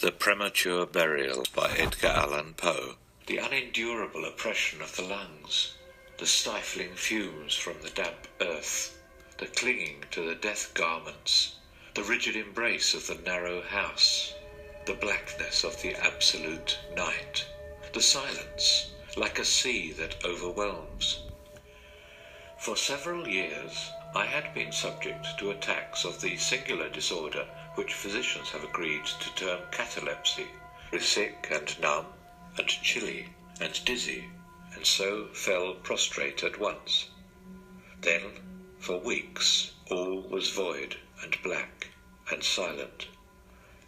The Premature Burial by Edgar Allan Poe. The unendurable oppression of the lungs, the stifling fumes from the damp earth, the clinging to the death garments, the rigid embrace of the narrow house, the blackness of the absolute night, the silence, like a sea that overwhelms. For several years I had been subject to attacks of the singular disorder which physicians have agreed to term catalepsy, sick and numb and chilly and dizzy, and so fell prostrate at once. Then, for weeks, all was void and black and silent,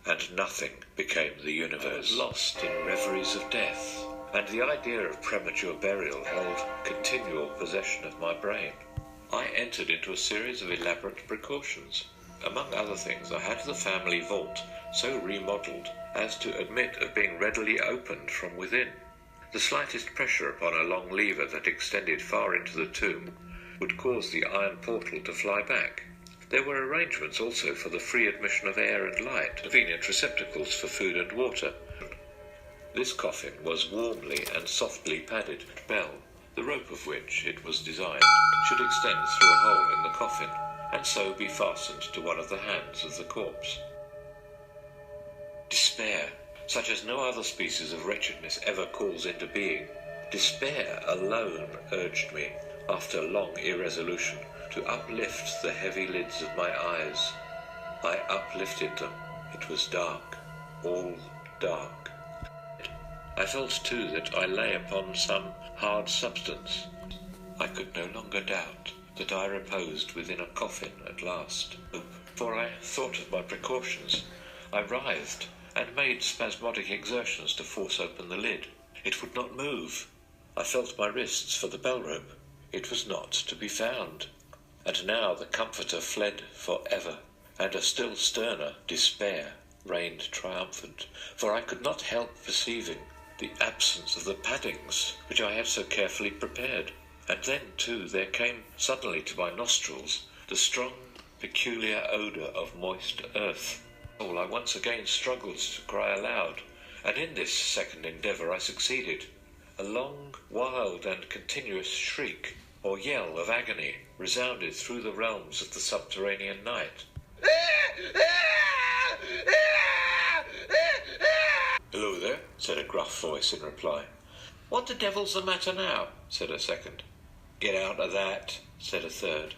and nothing became the universe. Lost in reveries of death, and the idea of premature burial held continual possession of my brain. I entered into a series of elaborate precautions. Among other things, I had the family vault so remodelled as to admit of being readily opened from within. The slightest pressure upon a long lever that extended far into the tomb would cause the iron portal to fly back. There were arrangements also for the free admission of air and light, convenient receptacles for food and water. This coffin was warmly and softly padded bell, the rope of which, it was designed, should extend through a hole in the coffin, and so be fastened to one of the hands of the corpse. Despair, such as no other species of wretchedness ever calls into being, despair alone urged me, after long irresolution, to uplift the heavy lids of my eyes. I uplifted them. It was dark, all dark. I felt too that I lay upon some hard substance. I could no longer doubt that I reposed within a coffin at last. For I thought of my precautions. I writhed and made spasmodic exertions to force open the lid. It would not move. I felt my wrists for the bell rope. It was not to be found. And now the comforter fled for ever, and a still sterner despair reigned triumphant, for I could not help perceiving the absence of the paddings which I had so carefully prepared. And then, too, there came suddenly to my nostrils the strong, peculiar odour of moist earth. Oh, I once again struggled to cry aloud, and in this second endeavour I succeeded. A long, wild, and continuous shriek, or yell of agony, resounded through the realms of the subterranean night. "Hello there," said a gruff voice in reply. "What the devil's the matter now?" said a second. "Get out of that," said a third.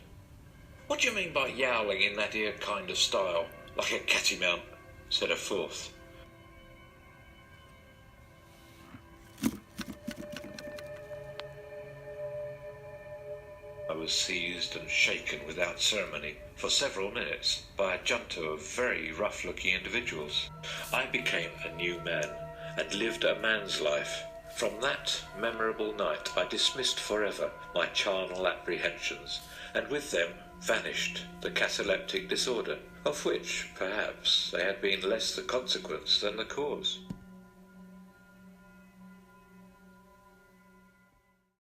"What do you mean by yowling in that here kind of style, like a cattymount?" said a fourth. I was seized and shaken without ceremony for several minutes by a junto of very rough-looking individuals. I became a new man and lived a man's life. From that memorable night I dismissed forever my charnel apprehensions, and with them vanished the cataleptic disorder, of which, perhaps, they had been less the consequence than the cause.